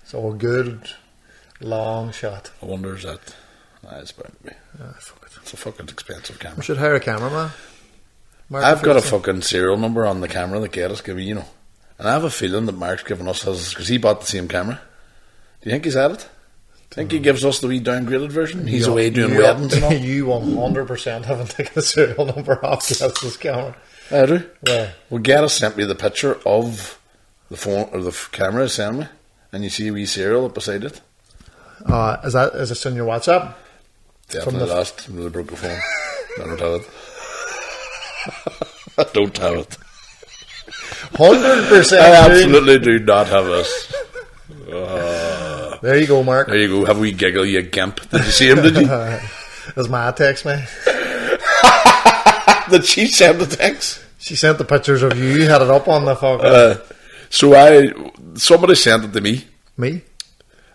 So a good long shot. I wonder is that. It's bound to be. Fuck it. It's a fucking expensive camera. We should hire a cameraman. I've got a fucking serial number on the camera that Gaddis gave me, you know. And I have a feeling that Mark's given us his, because he bought the same camera. Do you think he's had it? Think he gives us the wee downgraded version? He's away doing weddings and all. You 100% haven't taken a serial number off Gaddis's camera. I do. Yeah. Well, Gaddis sent me the picture of the phone or the camera he sent me, and you see a wee serial up beside it. Is this on your WhatsApp? Definitely lost. Really broke the phone. I don't have it. I don't have it. 100%. I absolutely do not have this. There you go, Mark. There you go. Have we giggle, you gimp. Did you see him, did you? As Ma text me. Did she send the text? She sent the pictures of you, had it up on the fucking... Somebody sent it to me. Me?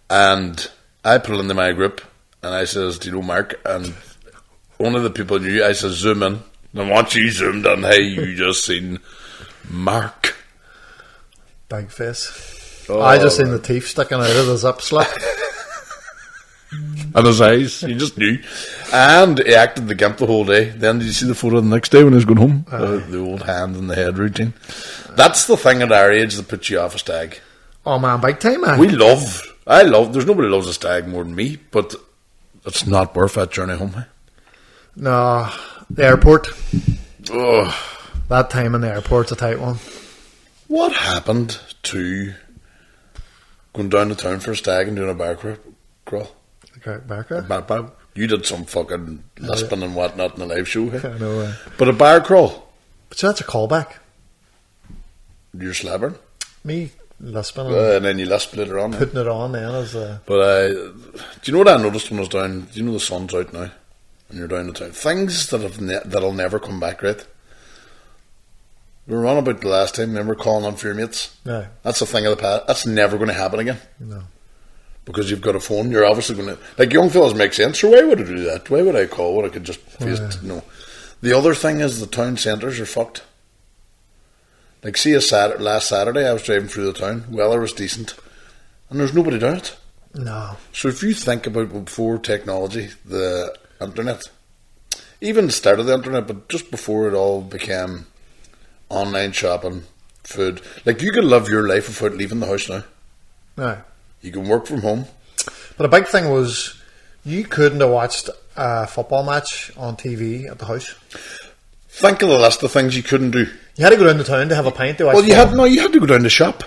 And I put it into my group, and I says, do you know Mark? And one of the people knew, I says, zoom in. And once you zoomed in, hey, you just seen Mark. Big face. I just seen the teeth sticking out of the zip slip. And his eyes, he just knew. And he acted the gimp the whole day. Then did you see the photo the next day when he was going home? The old hand in the head routine. That's the thing at our age that puts you off a stag. Oh man, big time, man. There's nobody loves a stag more than me, but it's not worth that journey home. Eh? No, the airport. Ugh. That time in the airport's a tight one. What happened to going down to town for a stag and doing a bar crawl? Bar crawl? You did some fucking lisping and whatnot in the live show. Eh? I know. But a bar crawl. So that's a callback. You're slabbering? Me lisping and then you lisp later on. Putting it on then as a... But do you know what I noticed when I was down? Do you know the sun's out now? And you're down the town. Things that'll never come back, right? We were on about the last time, remember calling on for your mates? No. That's a thing of the past. That's never going to happen again. No. Because you've got a phone, you're obviously going to... Like, young fellas make sense. So why would I do that? Why would I call when I could just face it? No. The other thing is the town centres are fucked. Like, see, last Saturday, I was driving through the town. Weather was decent. And there's nobody down it. No. So if you think about before technology, the internet, even the start of the internet, but just before it all became online shopping, food, like you can live your life without leaving the house now. No. You can work from home. But a big thing was you couldn't have watched a football match on TV at the house. Think of the list of things you couldn't do. You had to go down to town to have a pint to watch. Well, you had to go down to shop.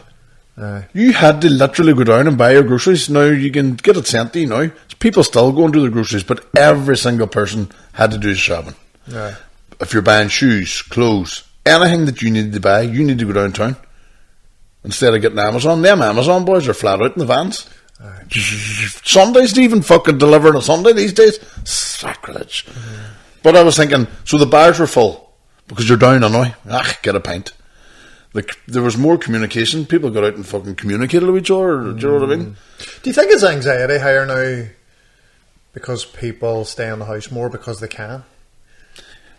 You had to literally go down and buy your groceries. Now you can get it sent to you now. People still go and do the groceries, but every single person had to do the shopping. Aye. If you're buying shoes, clothes, anything that you need to buy, you need to go downtown. Instead of getting Amazon, them Amazon boys are flat out in the vans. Aye. Sundays to even fucking deliver on a Sunday these days. Sacrilege. But I was thinking, so the bars were full because you're down anyway. Get a pint. Like, there was more communication. People got out and fucking communicated with each other. Do you know what I mean? Do you think it's anxiety higher now because people stay in the house more because they can?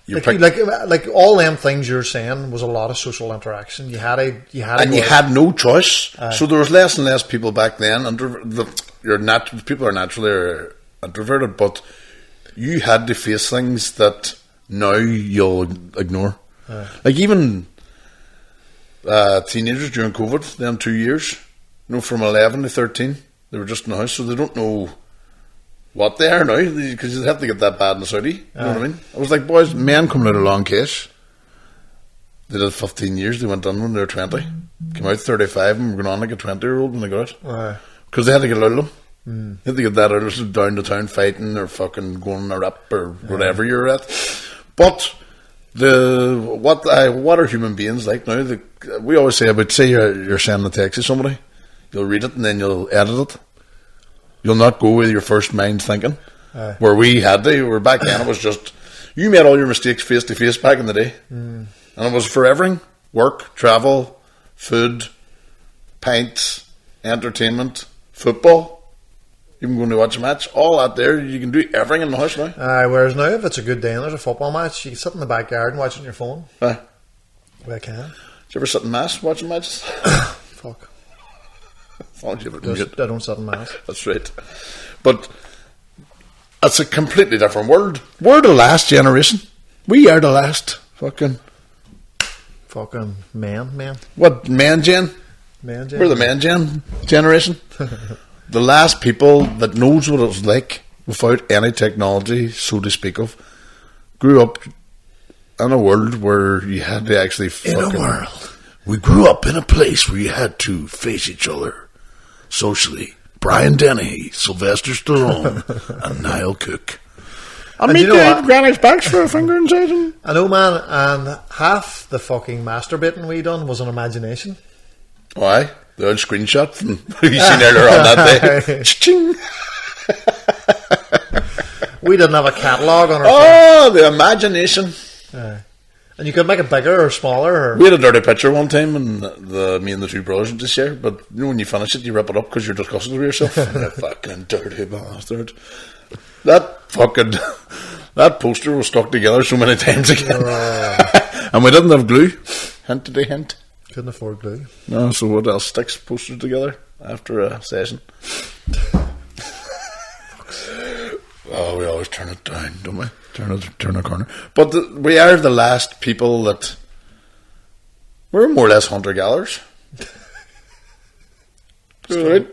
Like all them things you're saying was a lot of social interaction. You had no choice. So there was less and less people back then. People are naturally introverted, but you had to face things that now you'll ignore. Like even teenagers during COVID, them 2 years, from 11 to 13, they were just in the house, so they don't know what they are now, because they have to get that bad in the Saudi. You know what I mean? I was like, boys, men coming out of long case. They did 15 years, they went in when they were 20. Came out 35 and were going on like a 20-year-old when they got out. Because they had to get out of them. They had to get that out of them, down to town fighting or fucking going a rip or whatever you're at. But what are human beings like now? We always say about, say you're sending a text to somebody, you'll read it and then you'll edit it. You'll not go with your first mind thinking. Where we had to. Where back then it was just, you made all your mistakes face to face back in the day. And it was for everything. Work, travel, food, pints, entertainment, football. Even going to watch a match. All that there, you can do everything in the house now. Whereas now, if it's a good day and there's a football match, you can sit in the backyard and watch it on your phone. Well, I can. Did you ever sit in mass watching matches? Fuck. As long as you have it Just, mute. I don't sit in mass. That's right. But it's a completely different world. We're the last generation. We are the last fucking Man. what man gen? Man, We're the man generation. The last people that knows what it was like without any technology, so to speak of, grew up in a world where you had to actually fucking... We grew up in a place where you had to face each other socially. Brian Dennehy, Sylvester Stallone, and Niall Cook. I mean, Granny's backs for a finger inside him. I know, man, and half the fucking masturbating we done was an imagination. Why? The old screenshot from you seen earlier on that day. Ching. We didn't have a catalogue on our Oh, the imagination. phone. And you could make it bigger or smaller. Or... We had a dirty picture one time, and me and the two brothers would just share. But you know, when you finish it, you rip it up because you're disgusted with yourself. You fucking dirty bastard. That poster was stuck together so many times again, and we didn't have glue. Hint to the hint. Couldn't afford glue. No, so what else sticks posters together after a session? Oh, we always turn it down, don't we? Turn a corner. But we are the last people that... We're more or less hunter-gatherers. Right?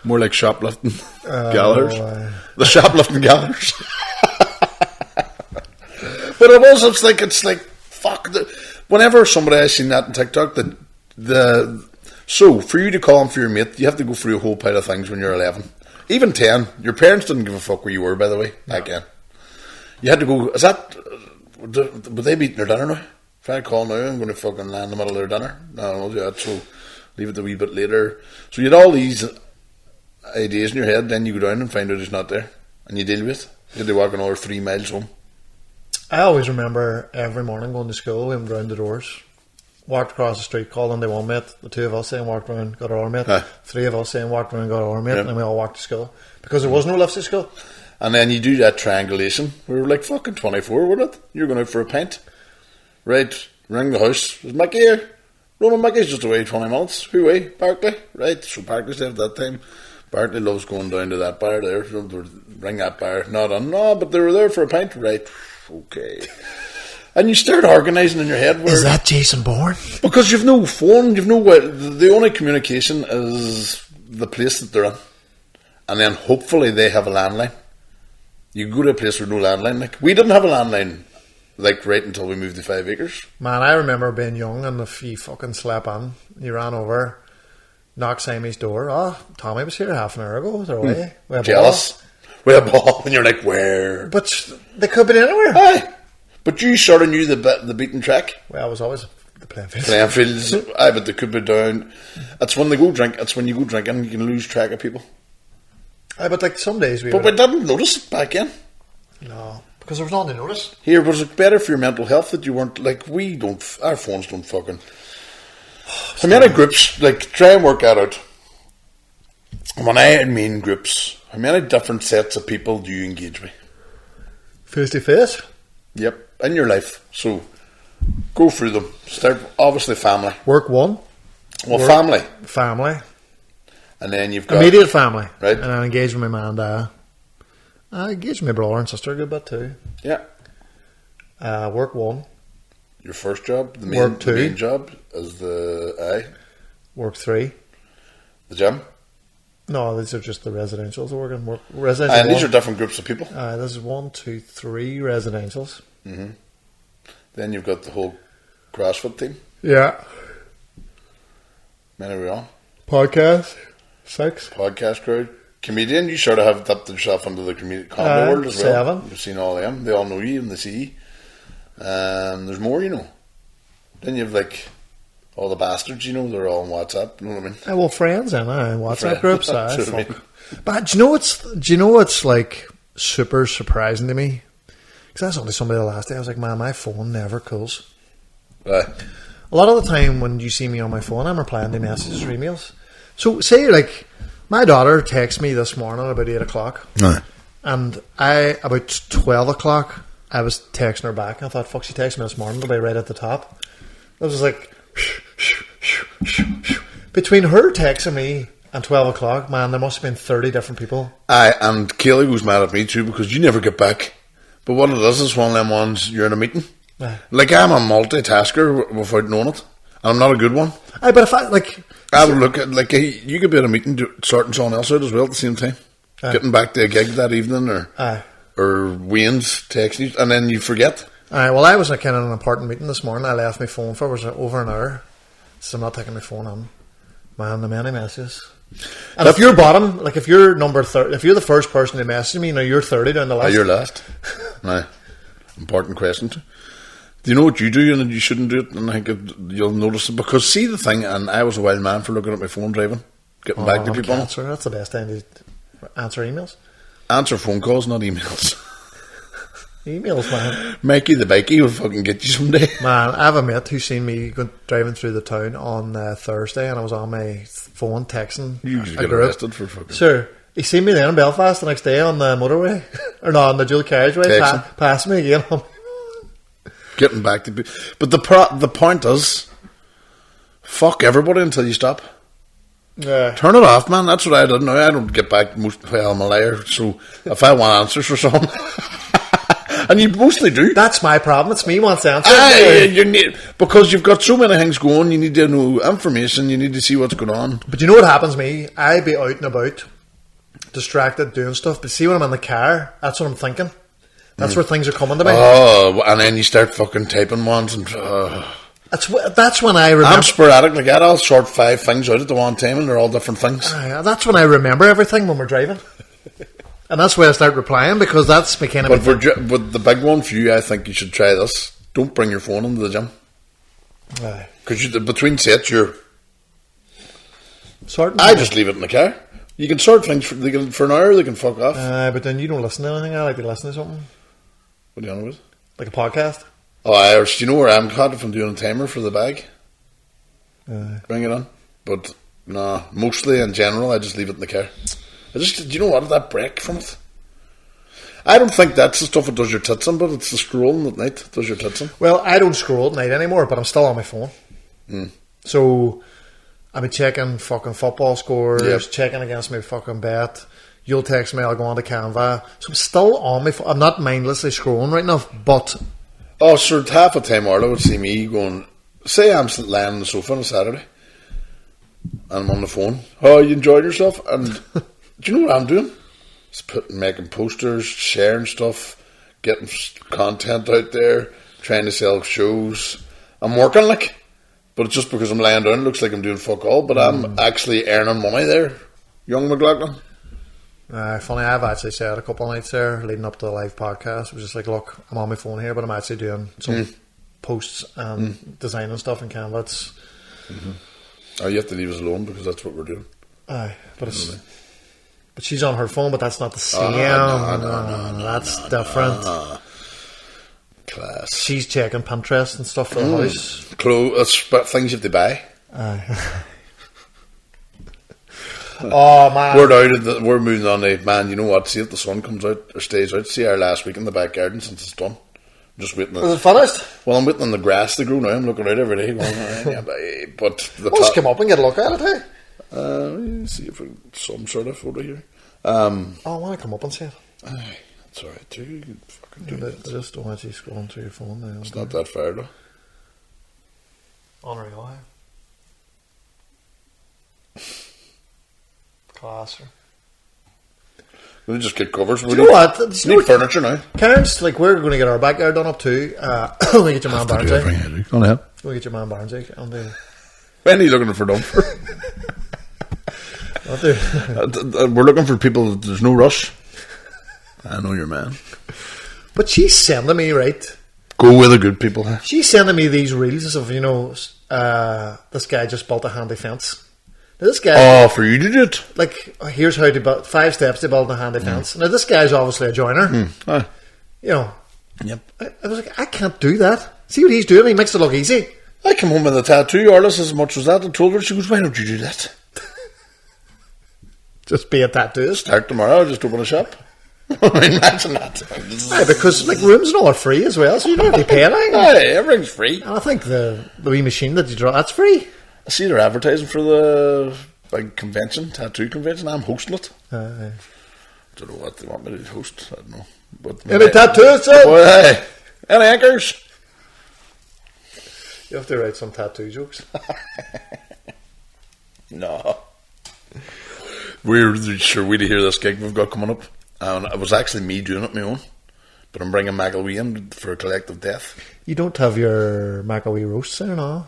More like shoplifting gatherers. The shoplifting gatherers. But it's like, fuck. Whenever somebody has seen that on TikTok, so for you to call him for your mate, you have to go through a whole pile of things when you're 11. Even 10. Your parents didn't give a fuck where you were, by the way, back then. You had to go, would they be eating their dinner now? If I call now, I'm going to fucking land in the middle of their dinner. No, yeah, so leave it a wee bit later. So you had all these ideas in your head, then you go down and find out he's not there. And you deal with it. You had to walk another 3 miles home. I always remember every morning going to school, we went round the doors, walked across the street, called on the one mate, the two of us saying walked around, got our mate, 3 of us saying walked around, got our mate, and then we all walked to school. Because there was no lifts at school. And then you do that triangulation. We were like fucking 24, wasn't it? You're going out for a pint. Right, ring the house. Is Mickey here? No, Mickey's just away 20 minutes. Who way? Barclay? Right, so Barclay's there at that time. Barclay loves going down to that bar there. Ring that bar. Not on. No, but they were there for a pint. Right, okay. And you start organising in your head. Is that Jason Bourne? Because you've no phone, you've no way. The only communication is the place that they're in. And then hopefully they have a landline. You go to a place with no landline. Like, we didn't have a landline, like, right until we moved to 5 acres. Man, I remember being young and if you fucking slept in, you ran over, knocked Sammy's door. Oh, Tommy was here half an hour ago. They're away. We Jealous. We had a ball. And you're like, where? But they could have been anywhere. Aye. But you sort of knew the beaten track. Well, I was always the playing field. Playing fields. Aye, but they could be down. That's when they go drink. That's when you go drinking. You can lose track of people. Aye, but like some days we didn't notice it back then. No, because there was nothing to notice. Here, was it better for your mental health that you weren't like our phones don't fucking. How many groups, like, try and work that out. When I mean groups, how many different sets of people do you engage with? Face to face? Yep, in your life. So, go through them. Start, obviously, family. Work one. Well, family. Family. And then you've got... immediate family. Right. And I engage with my man and dad. I engage with my brother and sister a good bit too. Yeah. Work one. Your first job? The work two. The main job is the... Work 3. The gym? No, these are just the residentials working. Residential and these are different groups of people? This is 1, 2, 3 residentials. Mm-hmm. Then you've got the whole CrossFit team? Yeah. Many are we on? Podcast. 6. Podcast crowd. Comedian, you sort of have dipped yourself into the comedy world as well. 7. You've seen all of them. They all know you and they see you. There's more, you know. Then you've like all the bastards, you know, they're all on WhatsApp. You know what I mean? Well, friends, and WhatsApp groups. Fuck. I mean. But do you know what's like super surprising to me? Because I was only somebody the last day. I was like, man, my phone never cools. A lot of the time when you see me on my phone, I'm replying to messages or emails. So say like my daughter texted me this morning about 8 o'clock, and about 12 o'clock I was texting her back. I thought, fuck, she texted me this morning. It'll be right at the top. I was just like, Between her texting me and 12 o'clock, man, there must have been 30 different people. Aye, and Kaylee was mad at me too because you never get back. But what it is one of them ones, you're in a meeting. Aye. Like, I'm a multitasker without knowing it. And I'm not a good one. Aye, but if I, like... I would look at, like, you could be at a meeting sorting someone else out as well at the same time. Aye. Getting back to a gig that evening or Wayne's texting you, and then you forget. Aye, well, I was kind of in an important meeting this morning. I left my phone for it was over an hour. So I'm not taking my phone on. Man, the many messages. And if you're bottom, like if you're number 30, if you're the first person to message me, you're 30 down the list. You're last. Aye. Important question too. Do you know what you do and you shouldn't do it? And I think you'll notice it. Because see the thing, and I was a wild man for looking at my phone driving, getting back to people. That's the best time to answer emails. Answer phone calls, not emails. Emails, man. Mikey the Bikey will fucking get you someday. Man, I have a mate who's seen me driving through the town on Thursday, and I was on my phone texting. You just get arrested for fucking... Sure. He seen me there in Belfast the next day on the motorway. Or no, on the dual carriageway. Passed me again. Getting back to... But the point is, fuck everybody until you stop. Yeah. Turn it off, man. That's what I did. Now I don't get back I'm a liar. So if I want answers for something... And you mostly do. That's my problem. It's me wants answers. You need, because you've got so many things going, you need to know information, you need to see what's going on. But you know what happens to me? I be out and about, distracted, doing stuff. But see when I'm in the car, that's what I'm thinking. That's where things are coming to me. Oh, and then you start fucking typing ones. And that's when I remember. I'm sporadic like that. I'll sort 5 things out at the one time and they're all different things. That's when I remember everything when we're driving. And that's where I start replying because that's my kind of... But the big one for you, I think you should try this. Don't bring your phone into the gym. Because between sets, you're... Sorting. I just leave it in the car. You can sort things for an hour, they can fuck off. But then you don't listen to anything. I like to listen to something. What do you know about? Like a podcast? Oh, do you know where I'm caught if I'm doing a timer for the bag? Bring it on. But, nah, mostly in general, I just leave it in the car. Do you know what? That break from it. I don't think that's the stuff that does your tits in, but it's the scrolling at night that does your tits in. Well, I don't scroll at night anymore, but I'm still on my phone. So I'll be checking fucking football scores, checking against my fucking bet. You'll text me, I'll go on to Canva. So I'm still on my phone. I'm not mindlessly scrolling right now, but... Oh, so half the time Arlo would see me going... Say I'm lying on the sofa on a Saturday, and I'm on the phone. Oh, you enjoyed yourself? And... Do you know what I'm doing? It's making posters, sharing stuff, getting content out there, trying to sell shows. I'm working but it's just because I'm lying down, it looks like I'm doing fuck all, but I'm actually earning money there, young McLaughlin. Funny, I've actually said a couple of nights there, leading up to the live podcast, it was just like, look, I'm on my phone here, but I'm actually doing some posts and designing stuff in Canva. Oh, you have to leave us alone because that's what we're doing. But it's... But she's on her phone, but that's not the same. That's different. Class. She's checking Pinterest and stuff for the house. Clothes, things you have to buy. Oh, man. We're moving on to, man, you know what? See if the sun comes out or stays out. See our last week in the back garden since it's done. I'm just waiting. Is it finished? Well, I'm waiting on the grass to grow now. I'm looking out every day going, but let's come up and get a look at it, hey? See if we some sort of photo here. I want to come up and see it. That's alright too. You can fucking do it. I just don't want you scrolling through your phone now. It's not that far though. Unreal, Classer. We'll just get covers. Do you know what? Need furniture now. Karen's we're going to get our backyard done up too. We get your man Barnesy. Go ahead. We get your man Barnesy. When are you looking for them? We're looking for people that there's no rush. I know your man. But she's sending me, right? Go with the good people. Huh? She's sending me these reels of, this guy just built a handy fence. Now this guy... Oh, for you to do it? Here's how to build 5 steps to build a handy fence. Now this guy's obviously a joiner. Yep. I was like, I can't do that. See what he's doing? He makes it look easy. I come home with a tattoo, Arliss, as much as that. I told her, she goes, why don't you do that? Just be a tattooist. Start tomorrow, just open a shop. Imagine that. Because rooms and all are free as well, so you don't have to pay anything. Everything's free. And I think the wee machine that you draw, that's free. I see they're advertising for the big convention, tattoo convention. I'm hosting it. I don't know what they want me to host. I don't know. But any tattoos, sir? Well, hey, any anchors? You have to write some tattoo jokes. No. We're sure we to hear this gig we've got coming up. And it was actually me doing it my own. But I'm bringing McAwee in for a collective death. You don't have your McAwee roasts there, no?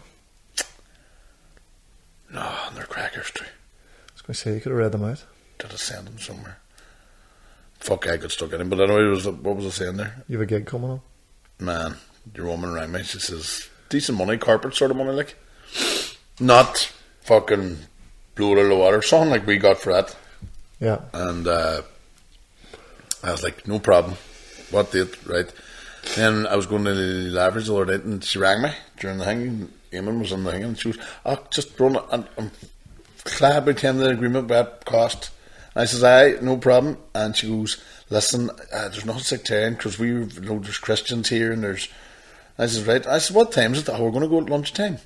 No, and they're crackers too. I was going to say, you could have read them out. Did I send them somewhere? Fuck, I got stuck in him. But anyway, what was I saying there? You have a gig coming up? Man, your woman rang me. She says, decent money, corporate sort of money, like. Not fucking blow it out of the water. Something like we got for that. Yeah. And I was like, no problem. What date? Right. Then I was going to the Lavery's the other day and she rang me during the thing. Eamon was in the thing and she was, just run it. I'm glad we came to the agreement about cost. And I says, aye, no problem. And she goes, listen, there's nothing sectarian because there's Christians here and there's. I says, right. I said, what time is it? Oh, we're going to go at lunchtime.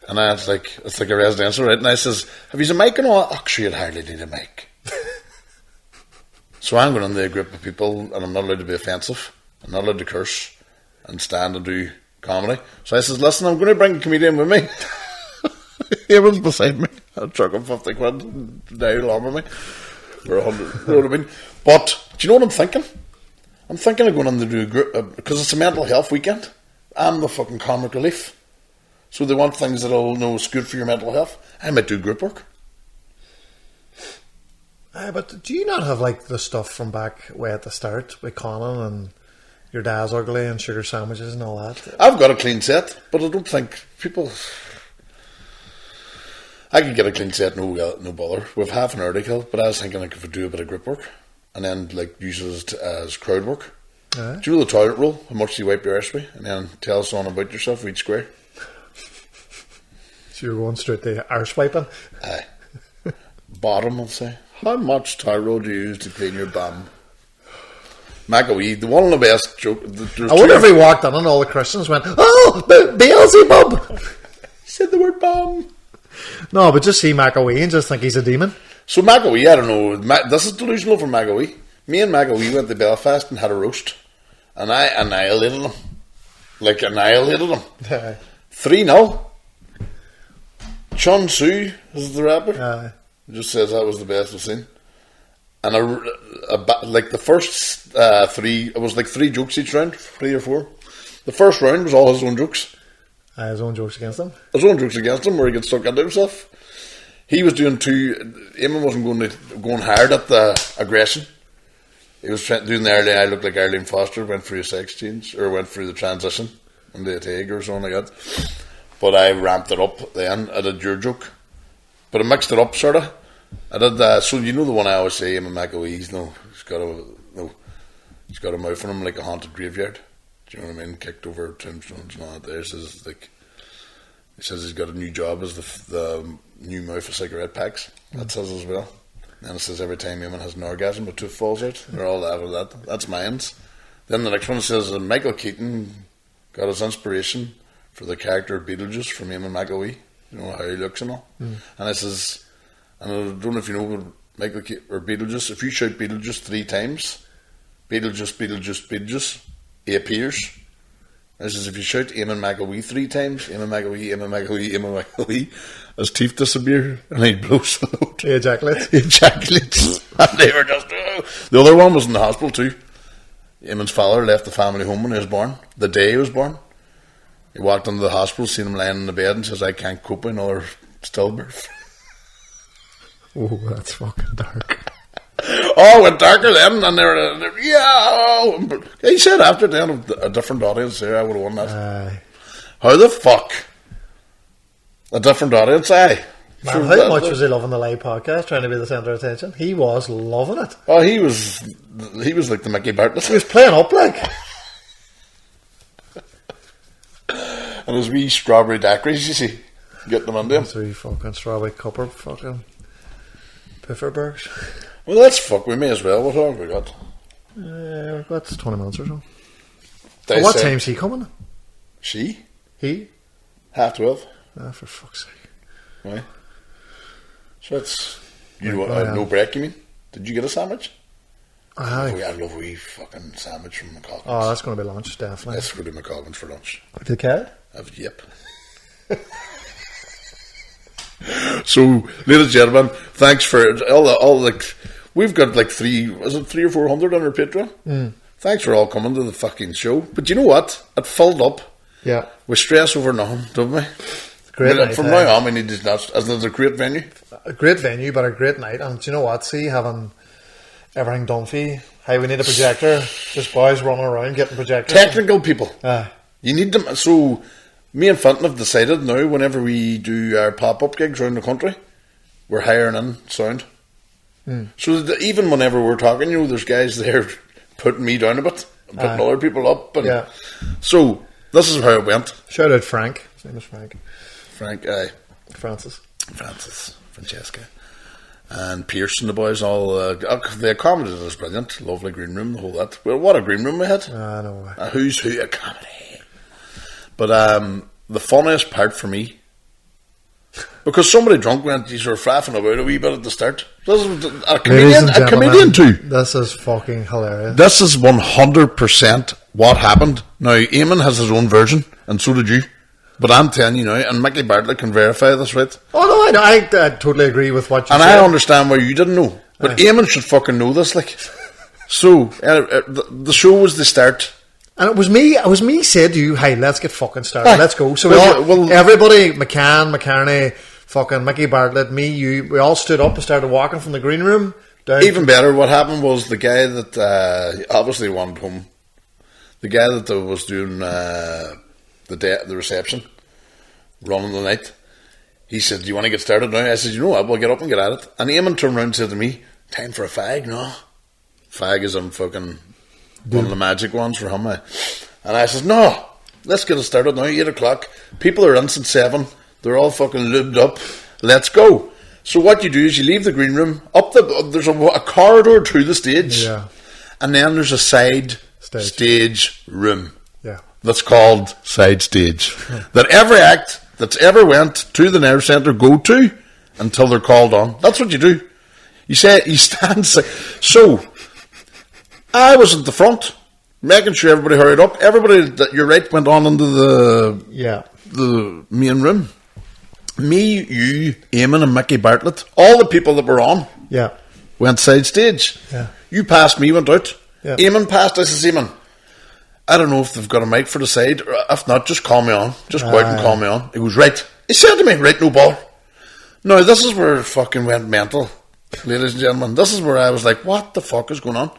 And I was like, it's like a residential, right? And I says, have you a mic and all? Actually, you'd hardly need a mic. So I'm going in the group of people and I'm not allowed to be offensive. I'm not allowed to curse and stand and do comedy. So I says, listen, I'm going to bring a comedian with me. He was beside me. I took him 50 quid now along with me. For 100, you know what I mean? But, do you know what I'm thinking? I'm thinking of going in to do a group, because it's a mental health weekend. I'm the fucking comic relief. So they want things that'll know it's good for your mental health. I might do group work. But do you not have like the stuff from back way at the start with Conan and your dad's ugly and sugar sandwiches and all that? I've got a clean set, but I don't think people. I could get a clean set, no bother. We've half an hour to kill, but I was thinking I could do a bit of grip work and then like use it as crowd work. Do you know the toilet roll? How much do you wipe your arse with? And then tell someone about yourself for each square. So you're going straight to arse wiping? Aye. Bottom, I'll say. How much toilet roll do you use to clean your bum? McAwee, the one of the best joke. I wonder if he walked in and all the Christians went, oh, Beelzebub! He said the word bum. No, but just see McAwee and just think he's a demon. So McAwee, I don't know. This is delusional for McAwee. Me and McAwee went to Belfast and had a roast. And I annihilated him. Like, annihilated him. 3-0. Chun Su is the rapper. Just says that was the best I've seen. And like the first 3, it was like 3 jokes each round, 3 or 4. The first round was all his own jokes. His own jokes against him? His own jokes against him, where he gets stuck into himself. He was doing 2. Eamon wasn't going hard at the aggression. He was doing the early. I looked like Arlene Foster, went through a sex change, or went through the transition into a Tiger or something like that. But I ramped it up then. I did your joke. But I mixed it up, sort of. I did so you know the one I always say, Eamon McAwee, he's got a mouth on him like a haunted graveyard. Do you know what I mean? Kicked over tombstones and all that. There says like, he says he's got a new job as the new mouth of cigarette packs. That says as well. And it says every time Eamon has an orgasm, a tooth falls out. They're all laughing at that. That's mine's. Then the next one says Michael Keaton got his inspiration for the character of Beetlejuice from Eamon McAwee. You know how he looks and all. And it says, and I don't know if you know Michael Keaton or Beetlejuice. If you shout Beetlejuice 3 times, Beetlejuice, Beetlejuice, Beetlejuice, he appears. This is if you shout Eamon McAwee 3 times, Eamon McAwee, Eamon McAwee, Eamon McAwee, his teeth disappear and he blows the load. He ejaculates. And they were just. The other one was in the hospital too. Eamon's father left the family home when he was born. The day he was born, he walked into the hospital, seen him lying in the bed, and says, "I can't cope with another stillbirth." Oh, that's fucking dark. Oh, it went darker then, and they were yeah. He said after then a different audience there, I would have won that. How the fuck? A different audience, aye. Man, how much was he loving the live podcast, trying to be the centre of attention? He was loving it. Oh, he was like the Mickey Bartlett. He was playing up like. And his wee strawberry daiquiris, you see, getting them into him. 3 fucking strawberry copper fucking pifferbergs. Well, let's fuck. We may as well. What have we got? We've got 20 minutes or so. What time's he coming? She? He? 12:30. Ah, for fuck's sake. Right. So it's... You want no break, you mean? Did you get a sandwich? Aye. I love a wee fucking sandwich from McCollins. Oh, that's going to be lunch, definitely. That's going to be McCollins for lunch. Have you the cat? Yep. So, ladies and gentlemen, thanks for all like we've got like 300 or 400 on our Patreon. Thanks for all coming to the fucking show. But you know what? It filled up. Yeah. We stress over nothing, don't we? Great night, from now on, we need to not. As it's a great venue. A great venue, but a great night. And do you know what? See, having everything done for you. Hey, we need a projector. Just boys running around getting projectors. Technical people. You need them. So, me and Fenton have decided now, whenever we do our pop-up gigs around the country, we're hiring in sound. So that even whenever we're talking, there's guys there putting me down a bit, and putting other people up. And so, this is how it went. Shout out Frank. His name is Frank. Francis. Francesca. And Pierce and the boys all, they accommodated us brilliant. Lovely green room, the whole that. Well, what a green room we had. I know. A who's who of comedy. But the funniest part for me, because somebody drunk went, you were faffing about a wee bit at the start. This is a comedian too. This is fucking hilarious. This is 100% what happened. Now, Eamon has his own version, and so did you. But I'm telling you now, and Mickey Bartlett can verify this, right? Oh, no, I totally agree with what you said. And I understand why you didn't know. But Eamon should fucking know this, like. So, the show was the start. And it was me said to you, hey, let's get fucking started. Let's go. So everybody, McCann, McCartney, fucking Mickey Bartlett, me, you, we all stood up and started walking from the green room down. Even better, what happened was the guy that obviously wanted home, the guy that was doing the reception, running the night, he said, do you want to get started now? I said, you know what, we'll get up and get at it. And Eamon turned around and said to me, time for a fag? No. Fag is fucking one of the magic ones for him. And I said, no, let's get it started now, 8 o'clock. People are in since 7. They're all fucking lubed up. Let's go. So what you do is you leave the green room, there's a corridor to the stage, and then there's a side stage room. Yeah. That's called side stage. That every act that's ever went to the Nerve Centre go to until they're called on. That's what you do. You stand. So, I was at the front, making sure everybody hurried up. Everybody that you're right went on into the main room. Me, you, Eamon and Mickey Bartlett, all the people that were on went side stage. Yeah. You passed me, went out. Yeah. Eamon passed, I said, Eamon, I don't know if they've got a mic for the side, or if not, just call me on. Just go out and call me on. He goes, right. He said to me, right, no ball. Now, this is where it fucking went mental, ladies and gentlemen. This is where I was like, what the fuck is going on?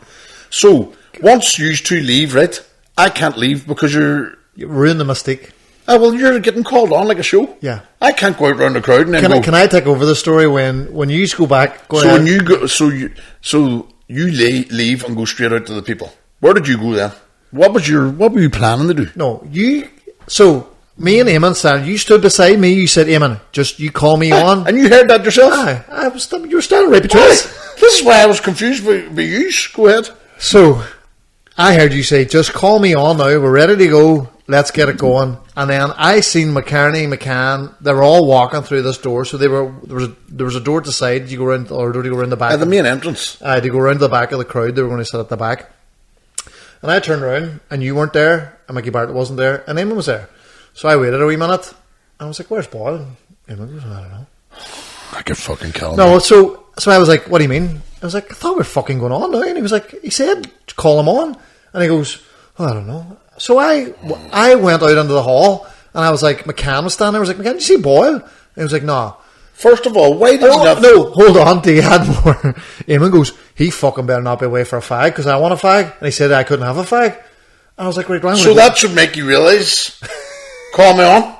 So, once you two leave, right, I can't leave because you ruin the mystique. Well, you're getting called on like a show. Yeah. I can't go out around the crowd and then Can I take over the story when you go back? When you go, so you leave and go straight out to the people. Where did you go then? What were you planning to do? No, so me and Eamon you stood beside me, you said, Eamon, just you call me on. And you heard that yourself? You were standing right between us. This is why I was confused by you. Go ahead. So, I heard you say, just call me on now, we're ready to go, let's get it going. And then I seen McCann, they were all walking through this door, so there was a door at the side, you go around, or do you go around the back? The main entrance. To go around the back of the crowd, they were going to sit at the back. And I turned around, and you weren't there, and Mickey Bartlett wasn't there, and Eamon was there. So I waited a wee minute, and I was like, where's Paul? And Eamon goes, I don't know. I could fucking kill him. No, so I was like, what do you mean? I was like, I thought we were fucking going on now. And he was like, he said, call him on. And he goes, I don't know. So I went out into the hall, and I was like, McCann was standing there. I was like, McCann, did you see Boyle? And he was like, no. First of all, why did you not... No, hold on, do you had more? Eamon goes, he fucking better not be away for a fag, because I want a fag. And he said I couldn't have a fag. And I was like, right, Ryan. So that should make you realise, call me on.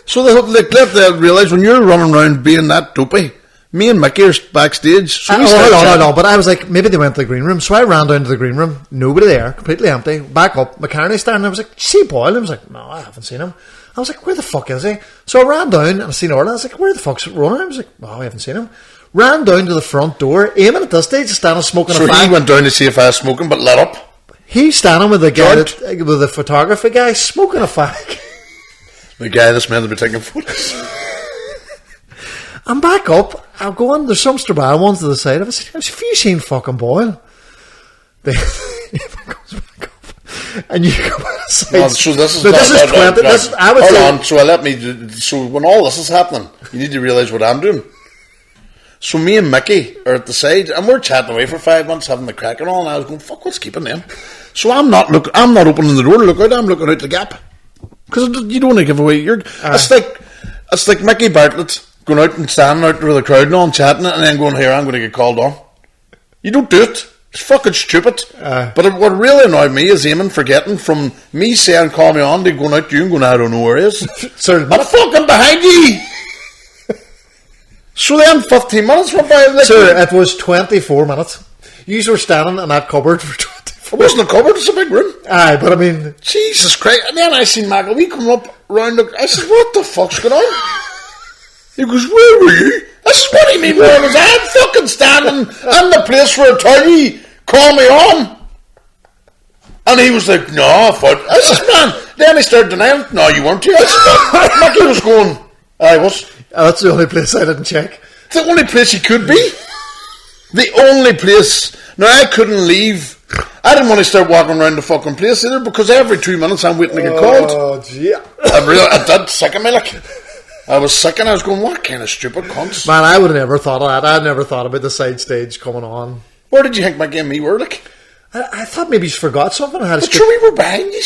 So they let them realise when you're running around being that dopey, me and Mickey are backstage. So no, but I was like, maybe they went to the green room. So I ran down to the green room, nobody there, completely empty. Back up, McCartney standing there. I was like, see Boyle? I was like, no, I haven't seen him. I was like, where the fuck is he? So I ran down and I seen Orla. I was like, where the fuck's Ronan? I was like, oh, I haven't seen him. Ran down to the front door. Eamon at this stage is standing smoking a fag. So he went down to see if I was smoking, but lit up. He's standing with the guy, with the photography guy, smoking a fag. The guy that's meant to be taking photos. I'm back up. I'm going. There's some Strabane ones to the side. Have you seen fucking Boyle? Then goes back up, and you go outside. No, so this is 20. I would say. On. So when all this is happening, you need to realise what I'm doing. So me and Mickey are at the side, and we're chatting away for 5 months, having the crack and all. And I was going, "Fuck, what's keeping them?" So I'm not opening the door to look out. I'm looking out the gap because you don't want to give away your. It's like Mickey Bartlett going out and standing out with the crowd and all and chatting, and then going, "Here, I'm going to get called on." You don't do it. It's fucking stupid. But what really annoyed me is Eamon forgetting from me saying, "Call me on," to going out to you and going, "I don't know where he is." Sir, I'm fucking behind you. So then 15 minutes went by. Like, sir, it was 24 minutes. You were standing in that cupboard for 24 minutes. It wasn't a cupboard, it's a big room. Aye, but I mean... Jesus Christ. And then I seen McElwee coming up round I said, "What the fuck's going on?" He goes, "Where were you?" I said, "What do you mean where was I? I'm fucking standing in the place for a turkey. Call me on." And he was like, "No, fuck." I said, "Man." Then he started denying, "No, you weren't here." I said, Mickey was going, "I was." That's the only place I didn't check. It's the only place he could be. The only place. Now, I couldn't leave. I didn't want to start walking around the fucking place either because every 2 minutes I'm waiting to get called. Oh, gee. I did sick of me, like. I was sick and I was going, "What kind of stupid cunts?" Man, I would have never thought of that. I'd never thought about the side stage coming on. Where did you think Mickey and me were, like? I thought maybe you forgot something. But sure, we were behind you.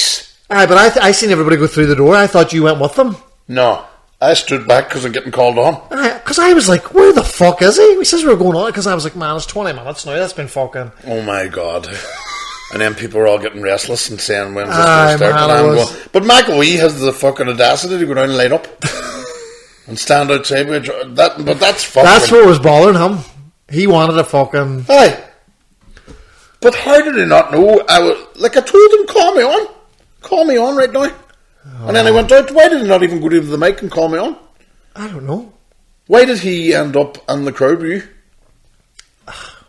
Aye, but I seen everybody go through the door. I thought you went with them. No. I stood back because I'm getting called on. Because I was like, "Where the fuck is he?" He says we were going on because I was like, "Man, it's 20 minutes now. That's been fucking." Oh my God. And then people were all getting restless and saying, "When's this Aye, going to start?" man, And I'm going, but McElwee has the fucking audacity to go down and light up and stand outside. But that's fucking. That's what was bothering him. He wanted a fucking. Aye. But how did he not know? I told him, "Call me on. Call me on right now." And then I went out. Why did he not even go to the mic and call me on? I don't know. Why did he end up in the crowd with you?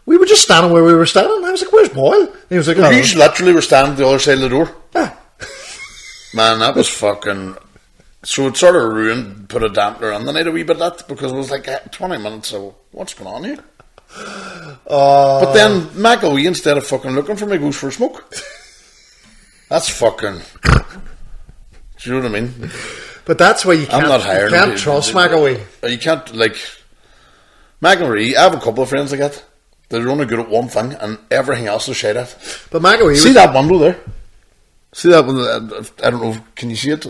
We were just standing where we were standing. I was like, "Where's Boyle?" And he was like, "Oh." You literally were standing at the other side of the door. Ah. Man, that was fucking... So it sort of ruined, put a dampener on the night a wee bit, that, because it was like 20 minutes, so what's going on here? But then McElwee, instead of fucking looking for me, goes for a smoke. That's fucking... Do you know what I mean? But that's why you can't, I'm not hired. You can't trust McElwee. You can't, like... McElwee, I have a couple of friends like that. They're only good at one thing, and everything else is shit at. But McElwee... See that window there? See that one? I don't know. Can you see it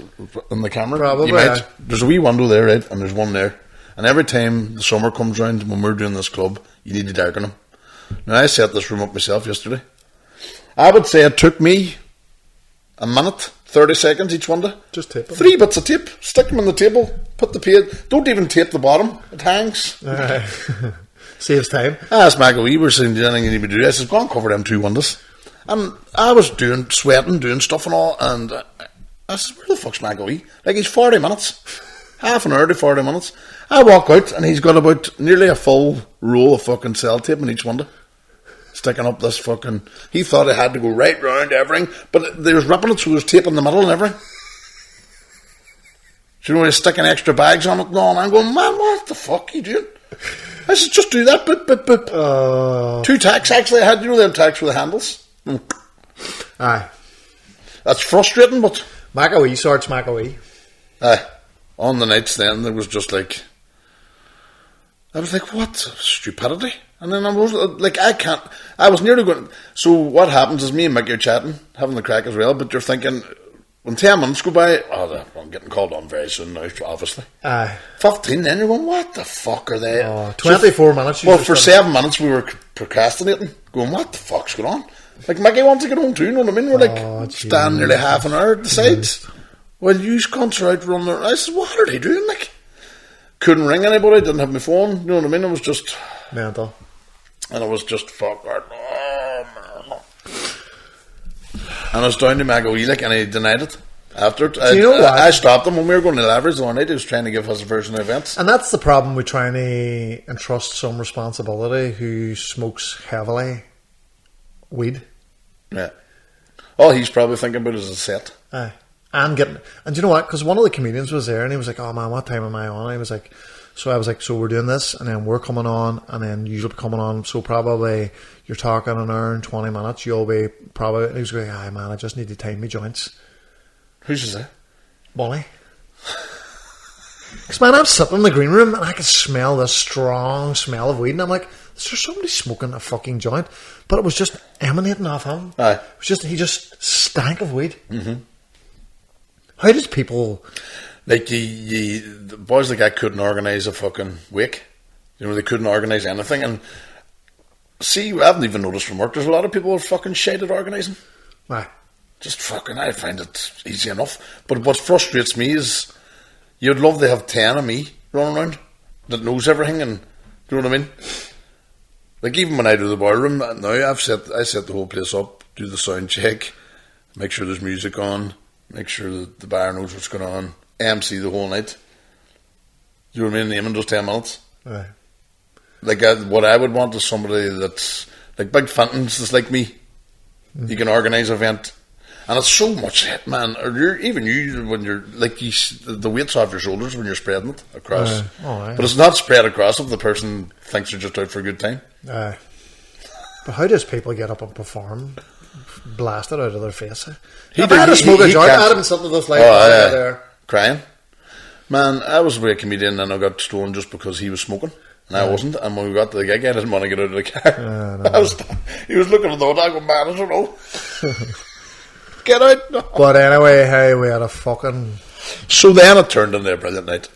on the camera? Probably. You might. There's a wee window there, right? And there's one there. And every time the summer comes round, when we're doing this club, you need to darken them. Now, I set this room up myself yesterday. I would say it took me a minute, 30 seconds each window. Just tape them. 3 bits of tape. Stick them on the table. Put the page. Don't even tape the bottom. It hangs. Saves time. I asked McElwee, we're saying, "Do you anything you need me to do?" I said, "Go and cover them 2 windows." And I was sweating, doing stuff and all, and I said, "Where the fuck's McElwee?" Like, he's 40 minutes. Half an hour to 40 minutes. I walk out, and he's got about nearly a full roll of fucking sellotape in each window. Sticking up this fucking... He thought it had to go right round everything, but they was ripping it, so there's tape in the middle and everything. Do you know, he's sticking extra bags on it and all, and I'm going, "Man, what the fuck are you doing?" I said, "Just do that, but 2 tacks, actually. I had, you know, them tacks with the handles. Aye. That's frustrating, but... McElwee sorts McElwee. Aye. On the nights then, there was just like... I was like, what stupidity? And then I was like, I was nearly going... So what happens is me and Mickey are chatting, having the crack as well, but you're thinking, when 10 minutes go by, I'm getting called on very soon now, obviously. Aye. 15, then you're going, what the fuck are they? 24 minutes. Well, for 7 minutes we were procrastinating, going, what the fuck's going on? Like, Mickey wants to get home too, you know what I mean? We're like, standing nearly half an hour at the sides. Well, you cunts are out running around. I said, what are they doing, like? Couldn't ring anybody, didn't have my phone, you know what I mean? It was just... mental. And it was just, fuck. And I was down to McElwee, like, and he denied it. After it, you know what? I stopped him when we were going to Lavery's the one night. He was trying to give us a version of events. And that's the problem with trying to entrust some responsibility who smokes heavily weed. Yeah. All he's probably thinking about is a set. Aye. And do you know what? Because one of the comedians was there and he was like, oh man, what time am I on? And I was like, so we're doing this and then we're coming on and then you'll be coming on. So probably you're talking an hour and 20 minutes. You'll be probably, and he was going, ah man, I just need to time my joints. Who's that? Bonnie. Because man, I'm sitting in the green room and I could smell this strong smell of weed and I'm like, is there somebody smoking a fucking joint? But it was just emanating off him. Aye. It was just, he just stank of weed. Mm-hmm. How does people... Like, the boys like I couldn't organise a fucking wake. You know, they couldn't organise anything. And see, I haven't even noticed from work, there's a lot of people who are fucking shit at organising. Aye. Just fucking, I find it easy enough. But what frustrates me is, you'd love to have 10 of me running around that knows everything, and do you know what I mean? Like, even when I do the ballroom now, I set the whole place up, do the sound check, make sure there's music on, make sure that the bar knows what's going on, MC the whole night. Do you know what I mean? Naming those 10 minutes. Right. Like, what I would want is somebody that's like Big Fenton's, that's like me. Mm-hmm. You can organise an event. And it's so much shit, man. Or even you, when you're like, the weight's off your shoulders when you're spreading it across. But it's not spread across if the person thinks you're just out for a good time. But how does people get up and perform blasted out of their face? If I had to smoke a joint, I'd have been something that's like there. Crying. Man, I was with a comedian and I got stolen just because he was smoking. And I wasn't. And when we got to the gig, I didn't want to get out of the car. He was looking at the door, I go, man, I don't know. Get out. No. But anyway, hey, we had a fucking... So then it turned into a brilliant night.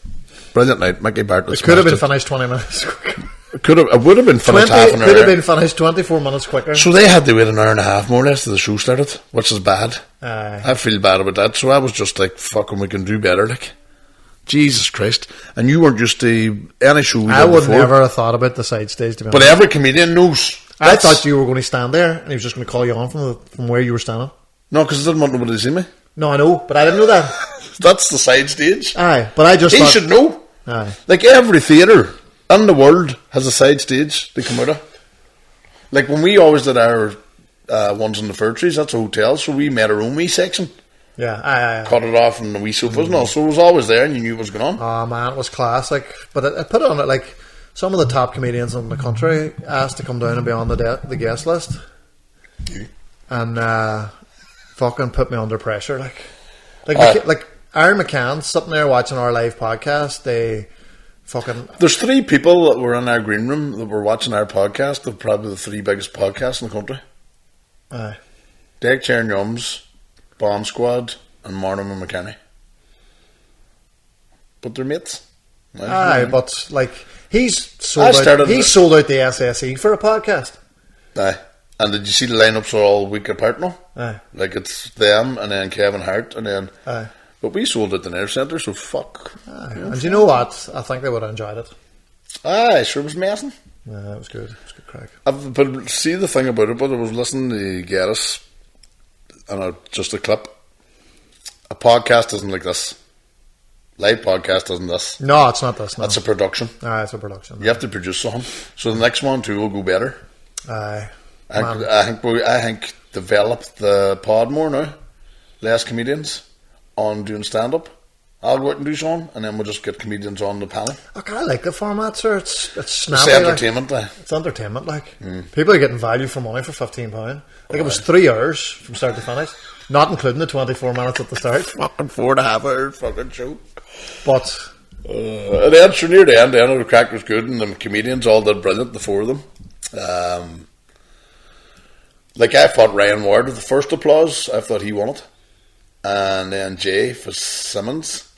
Brilliant night. Mickey Bartlett. It could have been finished 20 minutes quicker. It would have been finished half an hour. Could have been finished 24 minutes quicker. So they had to wait an hour and a half more or less till the show started, which is bad. I feel bad about that. So I was just like, fucking, we can do better. Like, Jesus Christ. And you weren't used to any show we did I would before. never have thought about the side stage, to be honest. But every comedian knows. I thought you were going to stand there and he was just going to call you on from where you were standing. No, because I didn't want nobody to see me. No, I know, but I didn't know that. That's the side stage. Aye, but I just He should know. Aye. Like, every theatre in the world has a side stage they come out of. Like, when we always did our ones in the Fir Trees, that's a hotel, so we made our own wee section. Yeah, aye. Cut it off from the wee sofas and all, so it was always there and you knew what was going on. Oh man, it was class. Like, but it put it on it, like, some of the top comedians in the country asked to come down and be on the guest list. And fucking put me under pressure. Like Aaron McCann sitting there watching our live podcast. They fucking... There's 3 people that were in our green room that were watching our podcast. They're probably the 3 biggest podcasts in the country. Aye. Derek Chern-Yums, Bomb Squad, and Martin McKenny. But they're mates. Aye, but like he's sold out the SSE for a podcast. Aye. And did you see the lineups are all a week apart now? Aye. Like, it's them and then Kevin Hart and then... Aye. But we sold it in the Air Centre, so fuck. Aye. And you know what? I think they would have enjoyed it. Aye, sure was messing. Yeah, it was good. It was good crack. But see the thing about it, but I was listening to Gaddis and just a clip. A podcast isn't like this. Live podcast isn't this. No, it's not this. No. It's a production. Aye, it's a production. You have to produce something. So the next one too will go better. Aye. I think develop the pod more now. Less comedians on doing stand up. I'll go out and do some, and then we'll just get comedians on the panel. Okay, I like the format, sir. It's snappy. It's entertainment, It's entertainment, like. People are getting value for money for £15. Like, it was 3 hours from start to finish, not including the 24 minutes at the start. Fucking 4.5 hours fucking show. But and then sure, near the end the crack was good, and the comedians all did brilliant, the 4 of them. Like, I thought Ryan Ward with the first applause. I thought he won it. And then Jay Fitzsimmons,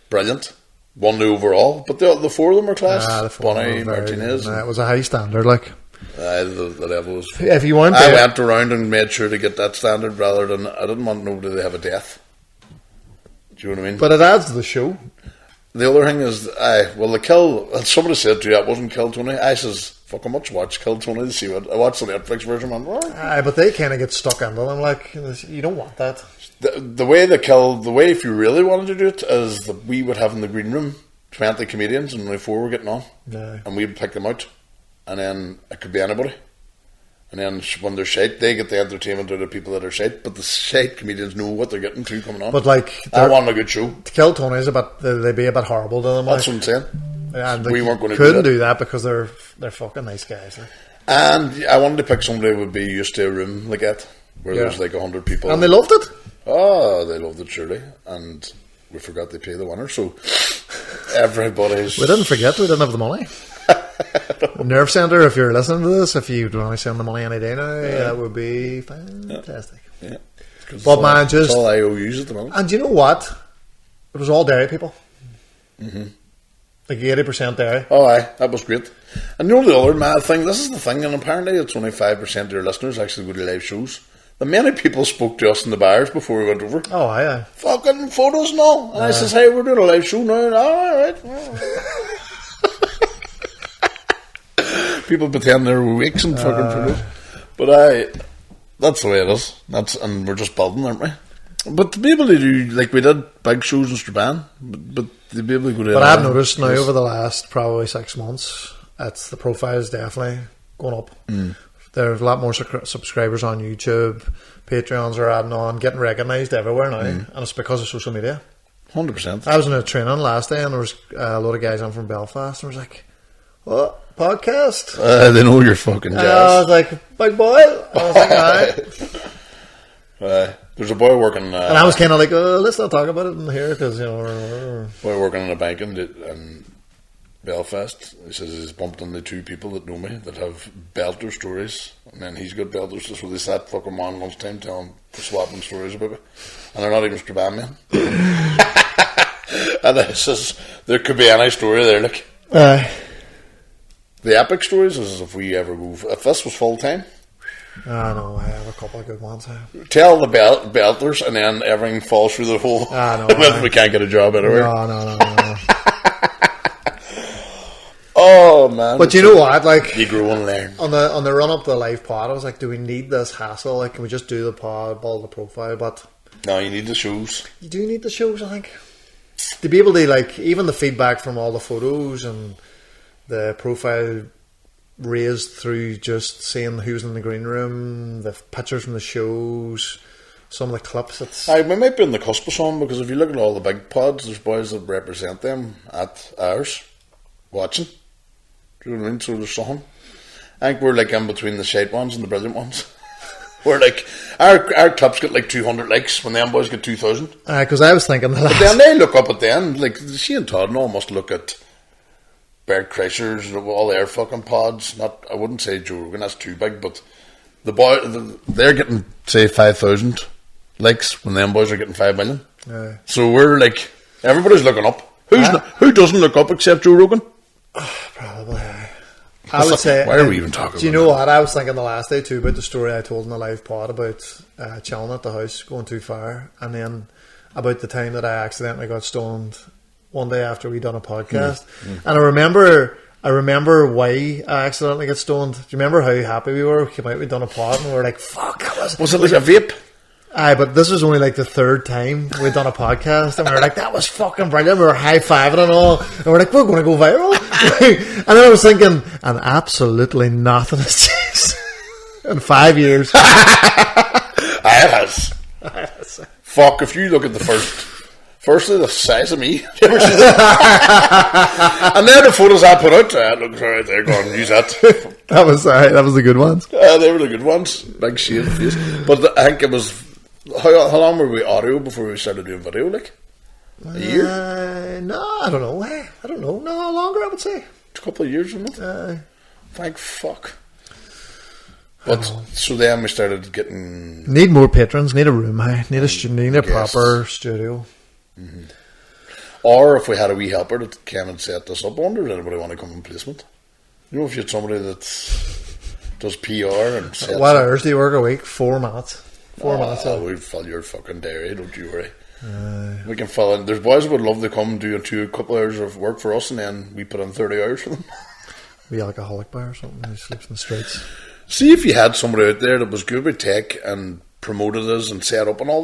brilliant, won the overall. But the 4 of them are class. Bonnie Martinez. It was a high standard, like. The level was. If you weren't, I went around and made sure to get that standard rather than I didn't want nobody to have a death. Do you know what I mean? But it adds to the show. The other thing is, the kill. Somebody said to you, that wasn't Kill Tony. I says, fuck, I much watch Kill Tony to see what I watched the Netflix version. Aye, but they kind of get stuck into them. Like, you don't want that. The way if you really wanted to do it, is that we would have in the green room 20 comedians and only 4 were getting on. Yeah. And we'd pick them out. And then it could be anybody. And then when they're shite, they get the entertainment of the people that are shite. But the shite comedians know what they're getting to coming on. But like, I want a good show. To kill Tony is they'd be a bit horrible to them. That's like. what I'm saying. And we weren't going to couldn't do that because they're fucking nice guys. Like. And I wanted to pick somebody who would be used to a room like that, where there's like 100 people. And they loved it. Oh, they loved it, surely. And we forgot to pay the winner, so everybody's... We didn't forget, we didn't have the money. Nerve Centre, if you're listening to this, if you want to send the money any day now, that would be fantastic. Yeah. But man, just... It's all IOUs at the moment. And you know what? It was all dairy people. Mm-hmm. Like 80% dairy. Oh, aye, that was great. And you know the other mad thing, this is the thing, and apparently it's only 5% of your listeners actually go to live shows. The many people spoke to us in the bars before we went over. Oh, aye. Fucking photos and all. And I says, hey, we're doing a live show now. And, all right. People pretend they're weeks and fucking photos. But that's the way it is. And we're just building, aren't we? But to be able to do, like we did big shows in Strabane, but to be able to go to... But I've noticed now over the last probably 6 months, the profile is definitely going up. Mm. There's a lot more subscribers on YouTube. Patreons are adding on, getting recognised everywhere now. And it's because of social media. 100%. I was in a training last day and there was a load of guys on from Belfast and I was like, what? Podcast? They know you're fucking jazz. I was like, big boy. I was like, alright. There's a boy working... and I was kind of like, let's not talk about it in here because, you know... Boy working in a bank in Belfast. He says he's bumped into 2 people that know me that have belter stories. And then he's got belters. So they sat fucking on lunchtime telling, swapping stories about it. And they're not even Strabane men. And he says, there could be any story there, like... The epic stories is if we ever go... If this was full time... I know, I have a couple of good ones. Tell the belters and then everything falls through the hole. We can't get a job anywhere. No. Oh, man. But you know what? Like, you grow and learn. On the run up to the live pod, I was like, do we need this hassle? Like, can we just do the pod, build the profile? But... No, you need the shows. You do need the shows, I think. To be able to, like, even the feedback from all the photos and... the profile raised through just seeing who's in the green room, the pictures from the shows, some of the clips. We might be on the cusp of some because if you look at all the big pods, there's boys that represent them at ours watching. Do you know what I mean? So there's something. I think we're like in between the shite ones and the brilliant ones. We're like our clips get like 200 likes when them boys get 2,000. Because I was thinking but then they look up at the end like she and Todd and all must look at Bert Kreischer's, all their fucking pods. Not, I wouldn't say Joe Rogan, that's too big, but they're getting, say, 5,000 likes when them boys are getting 5 million. So we're like, everybody's looking up. Who doesn't look up except Joe Rogan? Probably. I would say. Why are we even talking about do you know what? I was thinking the last day too about the story I told in the live pod about chilling at the house, going too far, and then about the time that I accidentally got stoned one day after we done a podcast. And I remember why I accidentally got stoned. Do you remember how happy we were? We came out, we'd done a pod and we were like, fuck. Was it like a vape? Aye, but this was only like the 3rd time we'd done a podcast and we were like, that was fucking brilliant. We were high-fiving and all. And we're like, we're going to go viral. And then I was thinking, and absolutely nothing has changed in 5 years. It has. Fuck, if you look at the firstly, the size of me. And then the photos I put out, look, sorry, they're going to use that. That was the good ones. They were the good ones. Big shaved face. But I think it was... How long were we audio before we started doing video, like? A year? No, I don't know. No, longer, I would say. A couple of years, isn't it? Thank fuck. But so then we started getting... Need more patrons, need a room, need a proper studio. Mm-hmm. Or if we had a wee helper that came and set this up, I wonder if anybody want to come in placement. You know, if you had somebody that does PR and sets what hours do you work a week? 4 months. 4 months. We'd fill your fucking dairy, don't you worry. We can fill in. There's boys who would love to come do a couple hours of work for us and then we put in 30 hours for them. Be alcoholic bar or something who sleeps in the streets. See if you had somebody out there that was good with tech and promoted us and set up and all